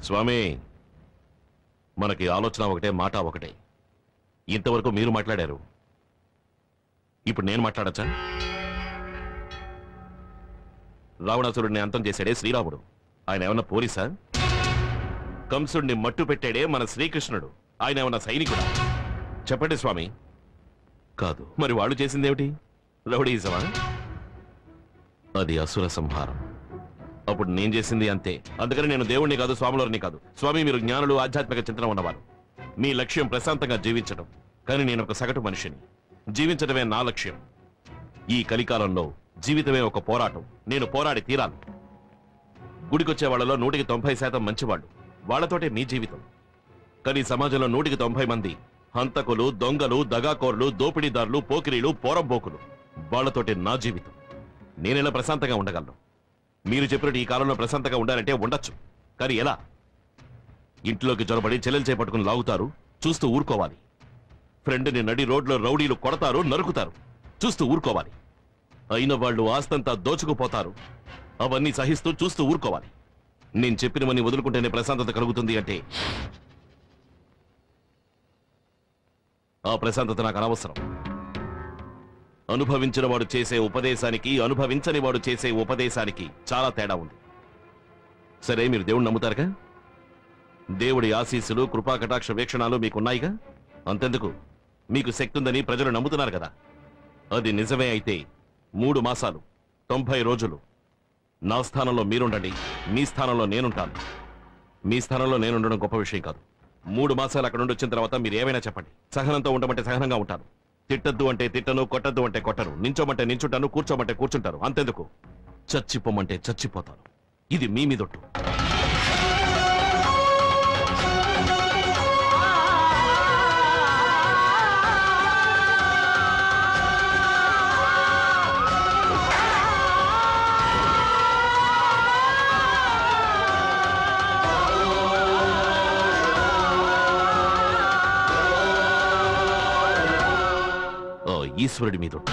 స్వామి, మనకి ఆలోచన ఒకటే, మాట ఒకటే. ఇంతవరకు మీరు మాట్లాడారు, ఇప్పుడు నేను మాట్లాడచ్చా? రావణాసురుడిని అంతం చేశాడే శ్రీరాముడు, ఆయన ఏమన్నా పోలీసా? కంసుడిని మట్టు పెట్టాడే మన శ్రీకృష్ణుడు, ఆయన ఏమన్నా సైనికుడా? చెప్పండి స్వామి. కాదు, మరి వాళ్ళు చేసిందేమిటి? రౌడీజమా? అది అసుర సంహారం. అప్పుడు నేను చేసింది అంతే. అందుకని నేను దేవుణ్ణి కాదు, స్వాములని కాదు. స్వామి, మీరు జ్ఞానులు, ఆధ్యాత్మిక చింతన ఉన్నవారు. మీ లక్ష్యం ప్రశాంతంగా జీవించడం. కానీ నేను ఒక సగటు మనిషిని, జీవించడమే నా లక్ష్యం. ఈ కలికాలంలో జీవితమే ఒక పోరాటం. నేను పోరాడి తీరాలి. గుడికొచ్చే వాళ్ళలో 190% మంచివాళ్ళు, వాళ్లతోటే మీ జీవితం. కానీ సమాజంలో 190 మంది హంతకులు, దొంగలు, దగాకోర్లు, దోపిడీదారులు, పోకిరీలు, పోరంబోకులు. వాళ్లతోటే నా జీవితం. నేనెలా ప్రశాంతంగా ఉండగలను? మీరు చెప్పినట్టు ఈ కాలంలో ప్రశాంతంగా ఉండాలంటే ఉండొచ్చు, కానీ ఎలా? ఇంట్లోకి జొరబడి చెల్లెలు చేపట్టుకుని లాగుతారు, చూస్తూ ఊరుకోవాలి. ఫ్రెండ్ని నడి రోడ్లో రౌడీలు కొడతారు, నరుకుతారు, చూస్తూ ఊరుకోవాలి. అయిన వాళ్ళు ఆస్తంతా దోచుకుపోతారు, అవన్నీ సహిస్తూ చూస్తూ ఊరుకోవాలి. నేను చెప్పినవన్నీ వదులుకుంటేనే ప్రశాంతత కలుగుతుంది అంటే ఆ ప్రశాంతత నాకు అనవసరం. అనుభవించిన వాడు చేసే ఉపదేశానికి, అనుభవించని వాడు చేసే ఉపదేశానికి చాలా తేడా ఉంది. సరే, మీరు దేవుణ్ణి నమ్ముతారుగా? దేవుడి ఆశీస్సులు, కృపా కటాక్ష వీక్షణాలు మీకున్నాయిగా? అంతెందుకు, మీకు శక్తి ఉందని ప్రజలు నమ్ముతున్నారు కదా. అది నిజమే అయితే 3 మాసాలు 90 రోజులు నా స్థానంలో మీరుండండి, మీ స్థానంలో నేనుంటాను. మీ స్థానంలో నేనుండడం గొప్ప విషయం కాదు. 3 మాసాలు అక్కడ నుండి వచ్చిన తర్వాత మీరు ఏమైనా చెప్పండి. సహనంతో ఉండమంటే సహనంగా ఉంటాను, తిట్టద్దు అంటే తిట్టను, కొట్టద్దు అంటే కొట్టను, నించోమంటే నించుంటాను, కూర్చోమంటే కూర్చుంటారు. అంతెందుకు, చచ్చిపోమంటే చచ్చిపోతాను. ఇది మీ మీదొట్టు. ఈశ్వరుడి మీదొట్టు.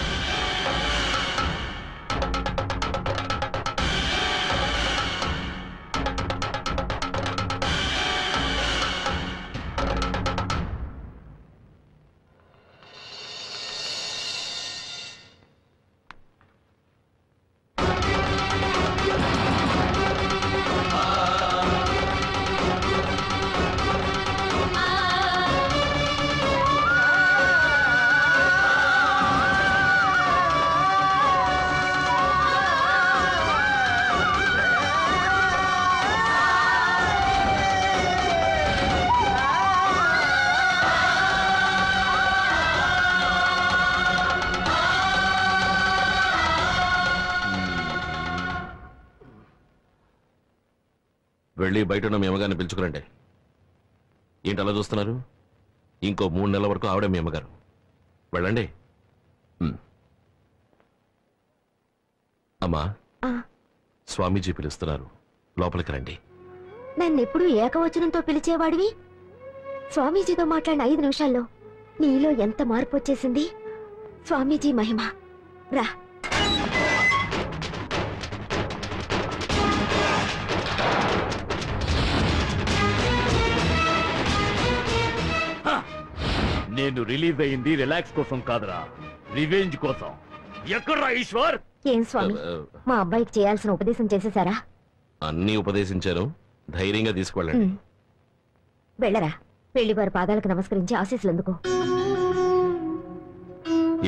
వెళ్ళి బయట ఉన్న మీ అమ్మగారిని పిలుచుకురండి. ఏంటి అలా చూస్తున్నారు? ఇంకో 3 నెలల వరకు ఆవిడే మీ అమ్మగారు. వెళ్ళండి. అమ్మా, స్వామీజీ పిలుస్తున్నారు, లోపలికి రండి. నన్నెప్పుడు ఏకవచనంతో పిలిచేవాడివి, స్వామీజీతో మాట్లాడిన 5 నిమిషాల్లో నీలో ఎంత మార్పు వచ్చేసింది. స్వామీజీ మహిమ. రా. నేను రిలీజ్ అయింది రిలాక్స్ కోసం కాదురా, రివెంజ్ కోసం. ఎక్కడ్రా ఈశ్వర్? ఏం స్వామి, మా అబ్బాయికి చేయాల్సిన ఉపదేశం చేసేసారా? అన్ని ఉపదేశించాను, ధైర్యంగా తీసుకువెళ్ళండి. వెళ్ళరా, పెళ్లి వారి పాదాలకు నమస్కరించి ఆశీస్సులు అందుకో.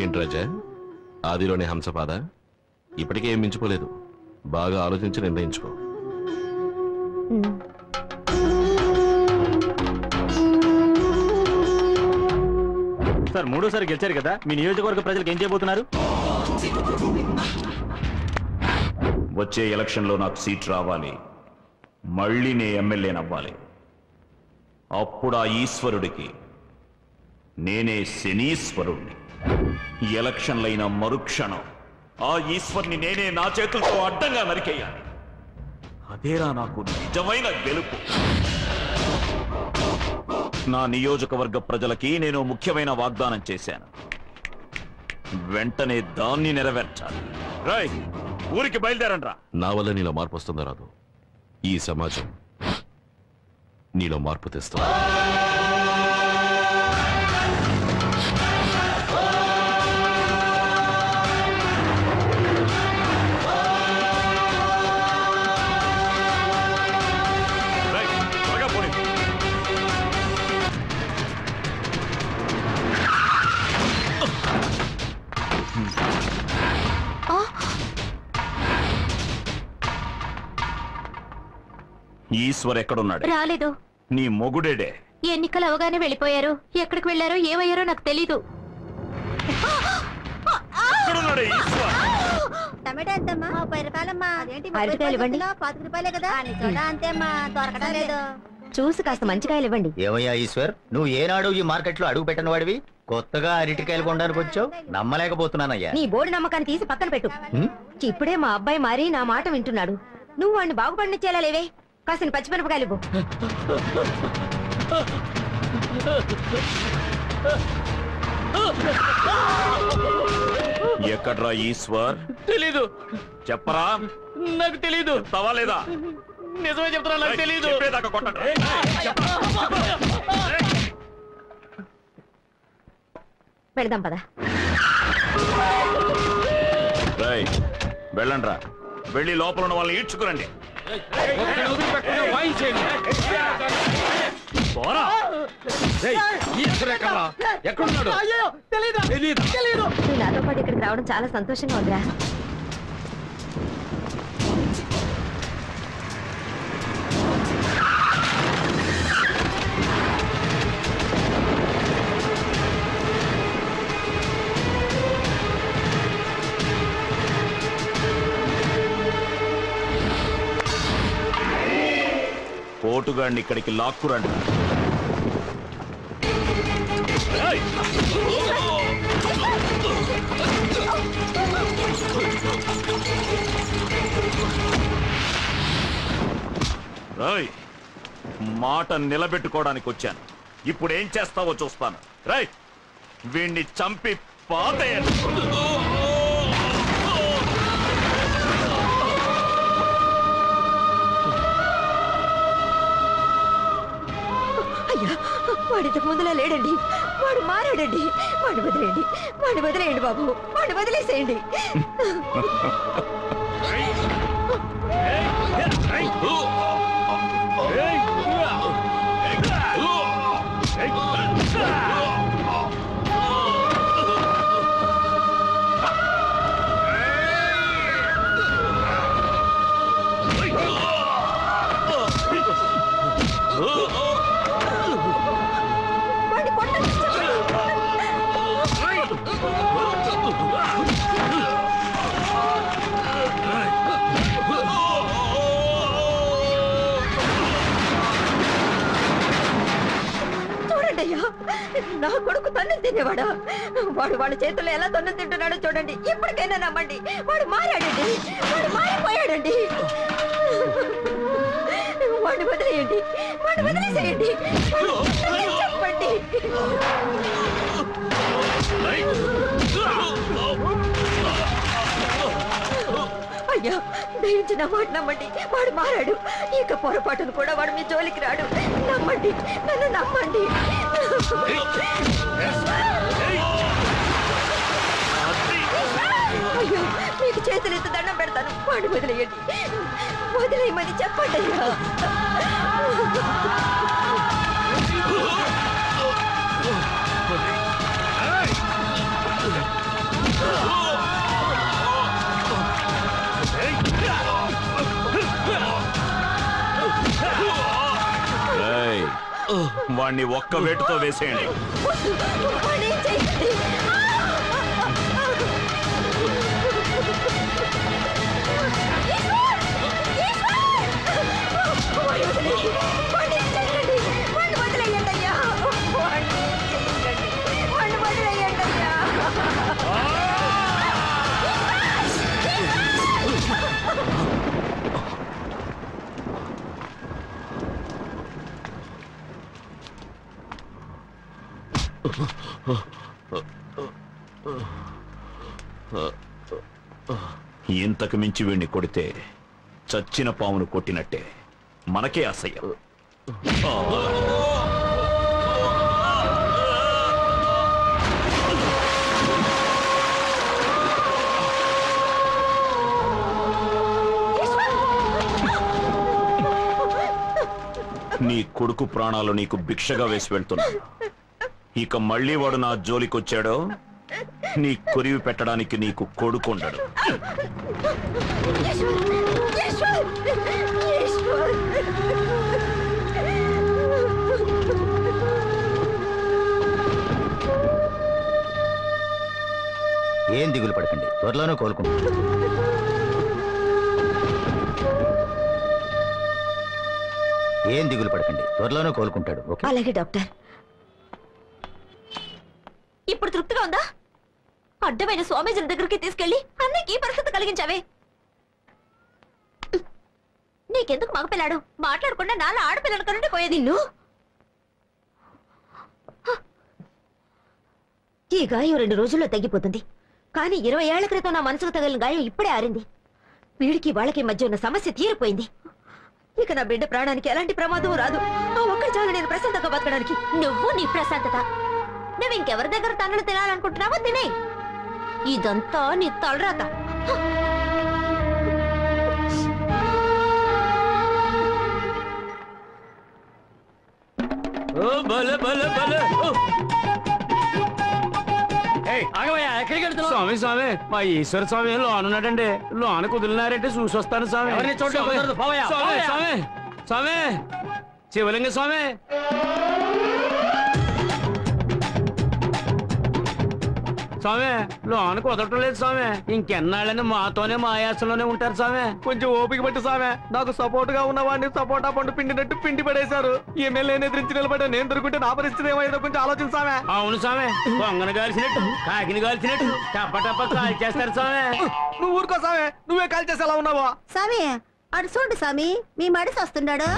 ఏంటి రాజా, ఆదిలోనే హంసపాద? ఇప్పటికే ఏం మించిపోలేదు, బాగా ఆలోచించి నిర్ణయించుకో. సార్, 3ఓసారి గెలిచారు కదా, మీ నియోజకవర్గ ప్రజలకు ఏం చేయబోతున్నారు? వచ్చే ఎలక్షన్లో నాకు సీట్ రావాలి, మళ్ళీ నే ఎమ్మెల్యేనవ్వాలి. అప్పుడు ఆ ఈశ్వరుడికి నేనే శనీశ్వరుణ్ణి. ఎలక్షన్లైన మరుక్షణం ఆ ఈశ్వర్ని నేనే నా చేతులతో అడ్డంగా నరికేయాలి. అదేరా నాకు నిజమైన గెలుపు. నా నియోజకవర్గ ప్రజలకి నేను ముఖ్యమైన వాగ్దానం చేశాను, వెంటనే దాన్ని నెరవేర్చాలి. రాయ్, ఊరికి బయలుదేరండ్రా. నా వల్ల నీలో మార్పు వస్తుందో రాదు, ఈ సమాజం నీలో మార్పు తెస్తుంది. ఈశ్వర్ ఎక్కడున్నాడు? రాలేదు. నీ మొగుడేడే? ఎన్నికలు అవగానే వెళ్ళిపోయారు. ఎక్కడికి వెళ్ళారో ఏమయ్యారో నాకు తెలీదు. ఎక్కడున్నాడు ఈశ్వర్? టమాటా ఎంతమ్మా? 30 రూపాయలమ్మా. అరటికాయలు ఇవ్వండి. 25 రూపాయలే కదా. అంతేమ్మా, దొరకడం లేదు. చూసి కాస్త మంచి కాయలు ఇవ్వండి. ఏమయ్యా ఈశ్వర్, నువ్వు ఏనాడు ఈ మార్కెట్ లో అడుగు పెట్టని వాడివి కొత్తగా అరటికాయలు కొనడానికి వచ్చావు? నమ్మలేకపోతున్నానయ్యా. నీ బోర్డు నమ్మకాన్ని తీసి పక్కన పెట్టు. ఇప్పుడే మా అబ్బాయి మారి నా మాట వింటున్నాడు. నువ్వు వాడిని బాగుపడినిచ్చేలా లేవే. కాసిన పచ్చిమిరపకాయలు ఇవ్వు. ఎక్కడ్రా ఈశ్వర్? తెలీదు. చెప్పరా? నాకు తెలీదు. తవా లేదా? నిజమే చెప్తున్నా, నాకు తెలీదు. చెప్పేదాకా కొట్టండి. పెడదాం పదా. వెళ్ళండ్రా, వెళ్ళి లోపల ఉన్న వాళ్ళని ఈడ్చుకురండి. ఎక్కడున్నాడు? నువ్వు నాతో పాటు ఇక్కడికి రావడం చాలా సంతోషంగా ఉందిరా. పోటుగాడిని ఇక్కడికి లాక్కురండి. మాట నిలబెట్టుకోవడానికి వచ్చాను. ఇప్పుడు ఏం చేస్తావో చూస్తాను. రైట్, వీణ్ణి చంపి పాతేయండి. అయ్యా, వాడు ఇంతకు ముందులా లేడండి. వాడు మారాడండి. వాడిని వదిలేయండి, వాడిని వదిలేయండి బాబు, వాడిని వదిలేసేయండి. నా కొడుకు తన్ను తినేవాడా? వాడు వాళ్ళ చేతుల్లో ఎలా తన్ను తింటున్నాడో చూడండి. ఇప్పటికైనా నమ్మండి, వాడు మారాడండి, వాడు మారిపోయాడండి. వాడిని వదిలేయండి, వాడిని వదిలేసేయండి, చెప్పండి. అయ్యా, దయించి నా మాట నమ్మండి, వాడు మారాడు. ఇక పొరపాటును కూడా వాడు మీ జోలికి రాడు. నమ్మండి, నన్ను నమ్మండి. అయ్యో, మీకు చేతులు ఎత్తు దండం పెడతాను. వాడు వదిలేయండి, వదిలేయమని చెప్పండి అయ్యా. వాణ్ణి ఒక్క వేటుతో వేసేయండి. ఇంతకు మించి వీణ్ణి కొడితే చచ్చిన పామును కొట్టినట్టే. మనకే అసహ్యం. నీ కొడుకు ప్రాణాలు నీకు భిక్షగా వేసి వెళ్తున్నాను. ఇక మళ్ళీ వాడు నా జోలికొచ్చాడో నీ కొరివి పెట్టడానికి నీకు కొడుకుండడు. ఏం దిగులు పడకండి, త్వరలోనే కోలుకుంటాడు. ఏం దిగులు పడకండి, త్వరలోనే కోలుకుంటాడు. ఓకే? అలాగే డాక్టర్. ఇప్పుడు తృప్తిగా ఉందా? అడ్డమైన స్వామీజీల దగ్గరికి తీసుకెళ్లి అన్నకి ఈ పరిస్థితి కలిగించావే. నీకెందుకు మగపిల్లాడు? మాట్లాడకుండా నాలో ఆడపిల్లల కనుండి పోయేది. నిన్ను ఈ గాయం 2 రోజుల్లో తగ్గిపోతుంది. కానీ 20 ఏళ్ల క్రితం నా మనసుకు తగిలిన గాయం ఇప్పుడే ఆరింది. వీడికి వాళ్ళకి మధ్య ఉన్న సమస్య తీరిపోయింది. ఇక నా బిడ్డ ప్రాణానికి ఎలాంటి ప్రమాదం రాదు. ఆ ఒక్కటి చాలు నేను ప్రశాంతంగా బతకడానికి. నువ్వు నీ ప్రశాంతత, నువ్వు ఇంకెవరి దగ్గర తనను తినాలనుకుంటున్నావో తినే. ఇదంతా నీ తలరాత. స్వామి స్వామి మా ఈశ్వర స్వామి లోన్ ఉన్నాడండి. లోన కుదిలినారంటే చూసి వస్తాను స్వామి. స్వామి స్వామి స్వామి శివలింగ స్వామి. స్వామి లోన కుదరటం లేదు స్వామి. ఇంకెన్నాళ్ళని మాతోనే మా ఆయాసంలోనే ఉంటారు స్వామి. కొంచెం ఓపిక పట్టి స్వామి. నాకు సపోర్ట్ గా ఉన్న వాడిని సపోటా పండు పిండినట్టు పిండి పడేశారు. ఎమ్మెల్యేని ఎదిరించి నిలబడ్డా నేను దొరుకుంటే నా పరిస్థితి ఏమైందో కొంచెం ఆలోచించామే. అవును స్వామి, పొంగను కాల్చినట్టు కాకిని కాల్చినట్టు టప్ప టప్ప కాల్ చేస్తారు స్వామి. నువ్వు ఊరుకో స్వామి, నువ్వే కాల్ చేసి ఎలా ఉన్నావో. స్వామి అటు చూడు స్వామి, మీ మడిసి వస్తున్నాడు.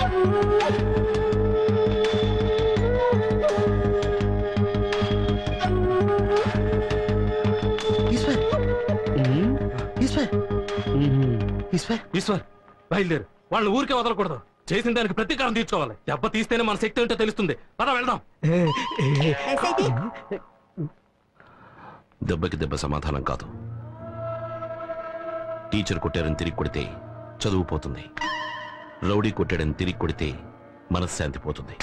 ఈశ్వర్ బయలుదేరు. వాళ్ళని ఊరికే వదలకూడదు. చేసిన దానికి ప్రతీకారం తీర్చుకోవాలి. దెబ్బ తీస్తేనే మన శక్తి ఏంటో తెలుస్తుంది. పద వెళ్దాం. దెబ్బకి దెబ్బ సమాధానం కాదు. టీచర్ కొట్టారని తిరిగి కొడితే చదువు పోతుంది. రౌడీ కొట్టాడని తిరిగి కొడితే మనశ్శాంతి పోతుంది.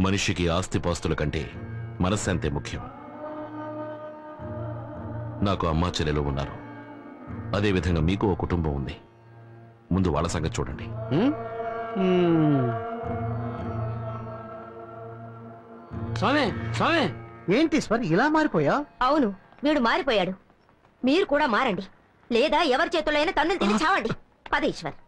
మనిషికి ఆస్తిపాస్తుల కంటే మనశ్శాంతే ముఖ్యం. నాకు అమ్మా చెల్లెలు ఉన్నారు. అదేవిధంగా మీకు ఓ కుటుంబం ఉంది. ముందు వాళ్ళ సంగతి చూడండి. స్వామి స్వామి ఏంటి ఈశ్వర్ ఇలా మారిపోయా? అవును, వీడు మారిపోయాడు. మీరు కూడా మారండి, లేదా ఎవరి చేతుల్లో అయినా తన్నులు తిని చావండి. పద ఈశ్వర్.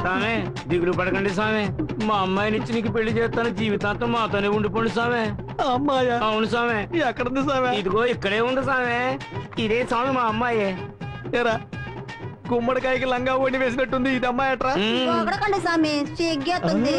స్వామి దిగులు పడకండి స్వామి. మా అమ్మాయినిచ్చి నీకు పెళ్లి చేస్తాను. జీవితాంతం మాతోనే ఉండిపోండి స్వామి. అమ్మాయి? అవును స్వామి. ఎక్కడుంది స్వామి? ఇదిగో ఇక్కడే ఉంది స్వామి. ఇదే స్వామి మా అమ్మాయి. ఏరా గుమ్మడికాయకి లంగా ఓడి వేసినట్టుంది. ఇది అమ్మాయి అట్రా. స్వామి సిగ్గేస్తుంది.